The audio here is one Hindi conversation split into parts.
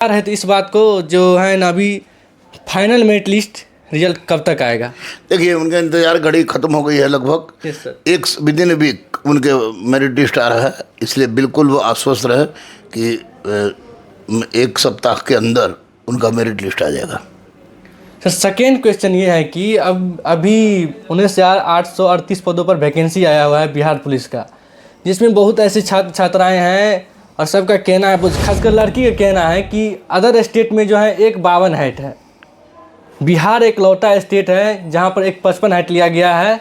है तो इस बात को जो है ना अभी फाइनल मेरिट लिस्ट रिजल्ट कब तक आएगा? देखिए, उनका इंतजार घड़ी खत्म हो गई है लगभग। Yes sir. एक विद इन वीक उनके मेरिट लिस्ट आ रहा है, इसलिए बिल्कुल वो आश्वस्त रहे कि एक सप्ताह के अंदर उनका मेरिट लिस्ट आ जाएगा। सर सेकेंड क्वेश्चन ये है कि अब अभी 19,838 पदों पर वैकेंसी आया हुआ है बिहार पुलिस का, जिसमें बहुत ऐसे छात्र छात्राएँ हैं और सबका कहना है, खासकर लड़की का कहना है कि अदर स्टेट में जो है एक 52 हाइट है, बिहार एक लौटा स्टेट है जहां पर एक 55 हाइट लिया गया है।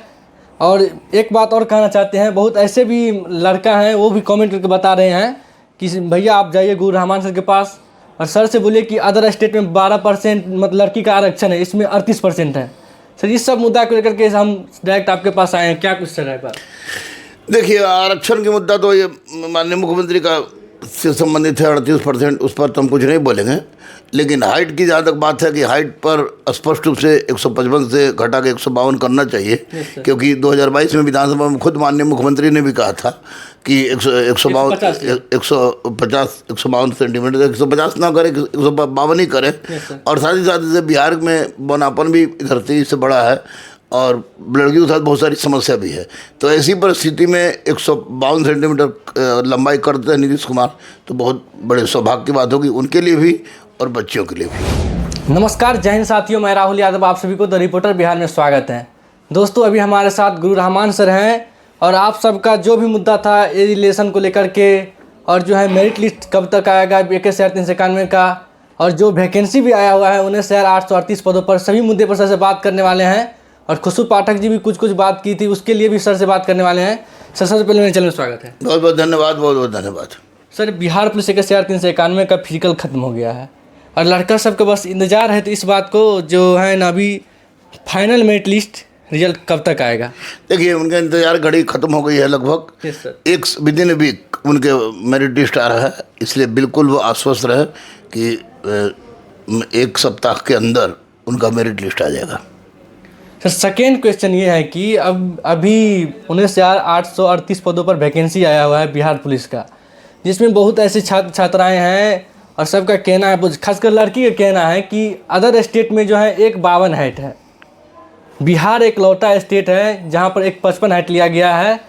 और एक बात और कहना चाहते हैं, बहुत ऐसे भी लड़का हैं वो भी कमेंट करके बता रहे हैं कि भैया आप जाइए गुरु रहमान सर के पास और सर से बोलिए कि अदर स्टेट में 12% मतलब लड़की का आरक्षण है, इसमें 38% है। सर इस सब मुद्दा को लेकर के हम डायरेक्ट आपके पास आए हैं, क्या कुछ सर है बात? देखिए, आरक्षण की मुद्दा तो ये माननीय मुख्यमंत्री का से संबंधित है 38%, उस पर तो हम कुछ नहीं बोलेंगे। लेकिन हाइट की जहाँ तक बात है कि हाइट पर स्पष्ट रूप से 155 से घटा के 152 करना चाहिए, क्योंकि 2022 में विधानसभा में खुद माननीय मुख्यमंत्री ने भी कहा था कि 152 सेंटीमीटर, 150 ना करे, 152 ही करे। और साथ ही साथ जैसे बिहार में वनापन भी धरती से बड़ा है और लड़कियों के साथ बहुत सारी समस्या भी है, तो ऐसी परिस्थिति में 152 सेंटीमीटर लंबाई करते हैं नीतीश कुमार, तो बहुत बड़े सौभाग्य की बात होगी उनके लिए भी और बच्चियों के लिए भी। नमस्कार, जय हिंद साथियों, मैं राहुल यादव, आप सभी को द रिपोर्टर बिहार में स्वागत है। दोस्तों, अभी हमारे साथ गुरु रहमान सर हैं और आप सबका जो भी मुद्दा था ए रिलेशन को लेकर के और जो है मेरिट लिस्ट कब तक आएगा 21,391 का, और जो वैकेंसी भी आया हुआ है 19,838 पदों पर, सभी मुद्दे पर सर से बात करने वाले हैं। और खुशबू पाठक जी भी कुछ बात की थी, उसके लिए भी सर से बात करने वाले हैं। सर सबसे पहले मेरे चैनल में स्वागत है। बहुत बहुत धन्यवाद, बहुत बहुत धन्यवाद। सर बिहार पुलिस 21,391 का फिजिकल खत्म हो गया है और लड़का सबका बस इंतजार है तो इस बात को जो है ना अभी फाइनल मेरिट लिस्ट रिजल्ट कब तक आएगा? देखिए, उनका इंतजार घड़ी खत्म हो गई है लगभग। Yes sir. एक विद इन वीक उनके मेरिट लिस्ट आ रहा है, इसलिए बिल्कुल वो आश्वस्त रहे कि एक सप्ताह के अंदर उनका मेरिट लिस्ट आ जाएगा। सर सेकेंड क्वेश्चन ये है कि अब अभी 19,838 पदों पर वैकेंसी आया हुआ है बिहार पुलिस का, जिसमें बहुत ऐसे छात्र छात्राएँ हैं और सबका कहना है, खासकर लड़की का कहना है कि अदर स्टेट में जो है एक 52 हाइट है, बिहार एक लौटा स्टेट है जहां पर एक 55 हाइट लिया गया है।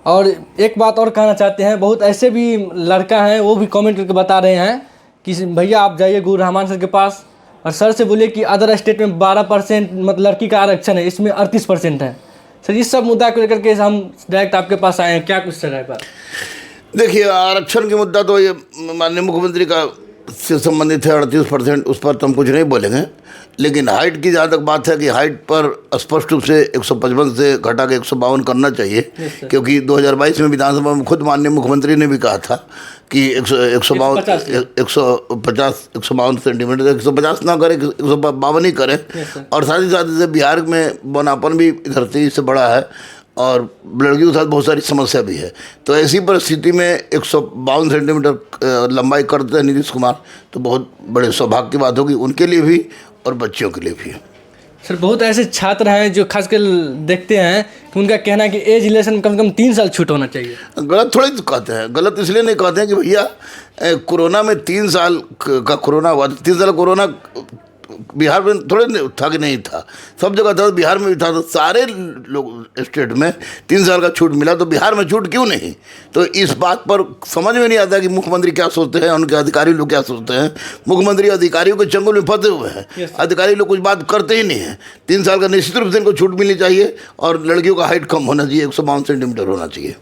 और एक बात और कहना चाहते हैं, बहुत ऐसे भी लड़का हैं वो भी कमेंट करके बता रहे हैं कि भैया आप जाइए गुरु रहमान सर के पास और सर से बोलिए कि अदर स्टेट में 12% मतलब लड़की का आरक्षण है, इसमें 38% है। सर इस सब मुद्दा को लेकर के हम डायरेक्ट आपके पास आए हैं, क्या कुछ सर है बात? देखिए, आरक्षण की मुद्दा तो ये माननीय मुख्यमंत्री का से संबंधित है 38%, उस पर तो हम कुछ नहीं बोलेंगे। लेकिन हाइट की जहाँ तक बात है कि हाइट पर स्पष्ट रूप से 155 से घटा के 152 करना चाहिए, क्योंकि 2022 में विधानसभा में खुद माननीय मुख्यमंत्री ने भी कहा था कि 152 सेंटीमीटर, 150 ना करे, 152 ही करे। और साथ ही साथ जैसे बिहार में वनापन भी धरती से बड़ा है और लड़कियों के साथ बहुत सारी समस्या भी है, तो ऐसी परिस्थिति में 152 सेंटीमीटर लंबाई करते हैं नीतीश कुमार, तो बहुत बड़े सौभाग्य की बात होगी उनके लिए भी और बच्चियों के लिए भी। सर बहुत ऐसे छात्र हैं जो खासकर देखते हैं कि उनका कहना है कि एज रिलेशन कम से कम 3 साल छूट होना चाहिए। गलत थोड़ी कहते हैं, गलत इसलिए नहीं कहते हैं कि भैया कोरोना में 3 साल का कोरोना हुआ, 3 साल कोरोना बिहार में थोड़े था कि नहीं था, सब जगह था, बिहार में भी था, तो सारे लोग स्टेट में 3 साल का छूट मिला, तो बिहार में छूट क्यों नहीं? तो इस बात पर समझ में नहीं आता कि मुख्यमंत्री क्या सोचते हैं, उनके अधिकारी लोग क्या सोचते हैं। मुख्यमंत्री अधिकारियों के चंगुल में फंसे हुए हैं, अधिकारी लोग कुछ बात करते ही नहीं हैं। 3 साल का निश्चित रूप से इनको छूट मिलनी चाहिए और लड़कियों का हाइट कम होना चाहिए, 152 सेंटीमीटर होना चाहिए।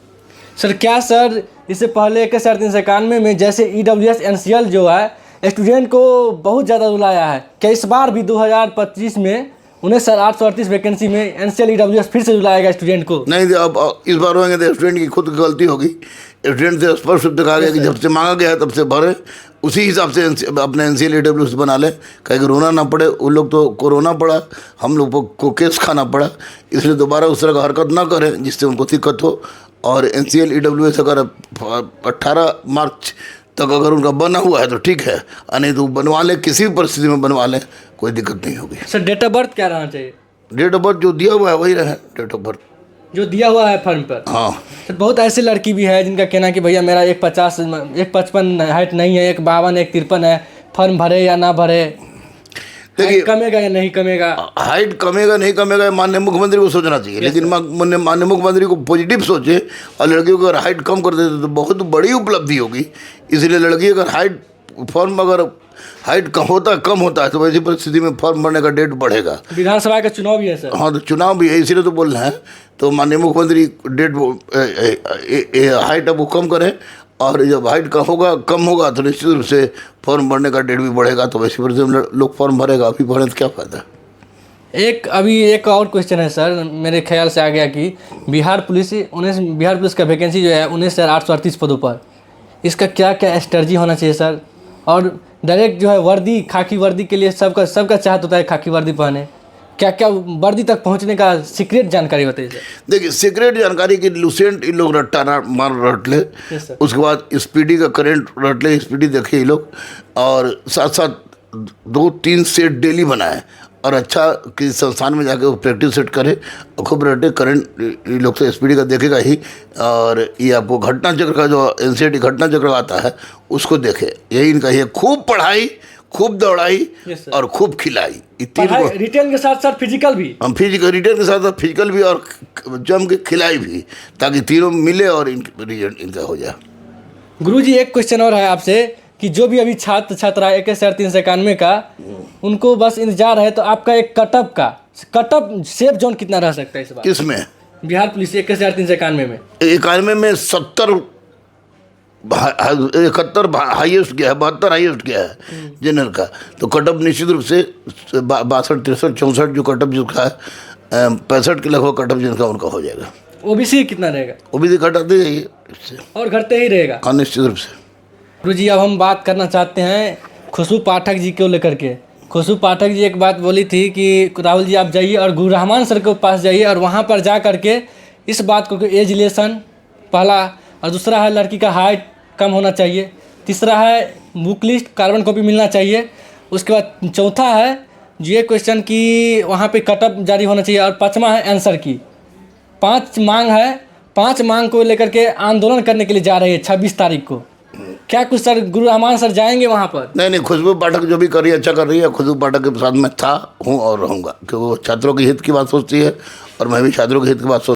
सर क्या सर इससे पहले 21,391 में जैसे EWS NCL जो है स्टूडेंट को बहुत ज़्यादा रुलाया है, क्या इस बार भी 2025 में 19,838 वैकेंसी में NCL EWS फिर से रुलाएगा स्टूडेंट को? नहीं, अब इस बार होंगे तो स्टूडेंट की खुद की गलती होगी। स्टूडेंट से स्पष्ट रूप से कहा गया कि जब से मांगा गया है तब से भरे, उसी हिसाब से अपने NCL EWS बना ले, कहीं रोना ना पड़े। उन लोग तो कोरोना पड़ा, हम लोग को केस खाना पड़ा, इसलिए दोबारा उस तरह का हरकत ना करें जिससे उनको दिक्कत हो। और NCL EWS अगर 18 मार्च तक अगर उनका बना हुआ है तो ठीक है, नहीं तो बनवा लें, किसी भी परिस्थिति में बनवा लें, कोई दिक्कत नहीं होगी। सर डेट ऑफ बर्थ क्या रहना चाहिए? डेट ऑफ बर्थ जो दिया हुआ है वही रहे, डेट ऑफ बर्थ जो दिया हुआ है फॉर्म पर। हाँ, सर बहुत ऐसे लड़की भी है जिनका कहना है कि भैया मेरा 155 हाइट नहीं है, 152, 153 है, फॉर्म भरे या ना भरे, देखिए हाइट कमेगा या नहीं कमेगा? हाइट कमेगा नहीं कमेगा माननीय मुख्यमंत्री को सोचना चाहिए, लेकिन माननीय मुख्यमंत्री को पॉजिटिव सोचे और लड़कियों को अगर हाइट कम कर देते तो बहुत बड़ी उपलब्धि होगी। इसलिए लड़की अगर हाइट फॉर्म अगर हाइट कम होता है तो वैसी परिस्थिति में फॉर्म भरने का डेट बढ़ेगा। विधानसभा का चुनाव भी है सर। हाँ, तो चुनाव भी है, इसीलिए तो बोल रहे हैं। तो माननीय मुख्यमंत्री डेट हाइट अब वो कम करें, और जब हाइट का कम होगा तो निश्चित रूप से फॉर्म भरने का डेट भी बढ़ेगा। तो वैसी परिस्थिति में लोग फॉर्म भरेगा, अभी भरने तो क्या फ़ायदा। अभी एक और क्वेश्चन है सर, मेरे ख्याल से आ गया कि बिहार पुलिस का वैकेंसी जो है 19,838 पदों पर, इसका क्या क्या स्ट्रेटजी होना चाहिए सर? और डायरेक्ट जो है वर्दी, खाकी वर्दी के लिए सबका चाहत होता है खाकी वर्दी पहने, क्या क्या वर्दी तक पहुंचने का सीक्रेट जानकारी बताइए सर। देखिए सीक्रेट जानकारी की लूसेंट इन लोग रट्टा मार रट ले, उसके बाद स्पीडी का करंट रट ले, स्पीडी देखे ये लोग, और साथ साथ 2-3 सेट डेली बनाए और अच्छा किसी संस्थान में जाके वो प्रैक्टिस सेट करे और खूब रटे। करंट ये लोग तो स्पीडी का देखेगा ही, और ये आपको घटना चक्र का जो एनसीईआरटी घटना चक्र आता है उसको देखे। यही इनका ये खूब पढ़ाई, खूब दौड़ाई और खूब खिलाई, ये तीन को। रिटेन के साथ साथ फिजिकल भी, हम रिटेन के साथ साथ फिजिकल भी और जम के खिलाई भी, ताकि तीनों मिले और रिजल्ट इनका हो जाए। गुरुजी एक क्वेश्चन और है आपसे कि जो भी अभी छात्रा 21,391 का, उनको बस इंतजार है, तो आपका एक कटअप सेफ जोन कितना रह सकता है इस बार? किसमें? बिहार पुलिस 21,391 में। 91 में 71 हाईएस्ट गया है, 72 हाईएस्ट गया है जनरल का। तो कटअप निश्चित रूप से 62, 63, 64 जो कटअप जिसका है, 65 के लगभग कटअप जिनका उनका हो जाएगा। ओबीसी कितना रहेगा? ओबीसी घटाते जाइए और घटते ही रहेगा। हाँ, निश्चित रूप से। गुरुजी अब हम बात करना चाहते हैं खुशबू पाठक जी को लेकर के। खुशबू पाठक जी एक बात बोली थी कि राहुल जी आप जाइए और गुरु रहमान सर के पास जाइए और वहाँ पर जा करके इस बात को, एज रिलेशन पहला, और दूसरा है लड़की का हाइट कम होना चाहिए, तीसरा है बुक लिस्ट कार्बन कॉपी मिलना चाहिए, उसके बाद चौथा है ये क्वेश्चन कि वहाँ पे कटअप जारी होना चाहिए, और पाँचवा है आंसर की। 5 मांग है, 5 मांग को लेकर के आंदोलन करने के लिए जा रही है 26 तारीख को। क्या कुछ सर गुरु रहमान सर जाएंगे वहाँ पर? नहीं, खुशबू पाठक जो भी कर रही है अच्छा कर रही है। खुशबू पाठक के साथ मैं हूँ और रहूँगा, क्योंकि वो छात्रों के हित की बात सोचती है और मैं भी छात्रों के हित की बात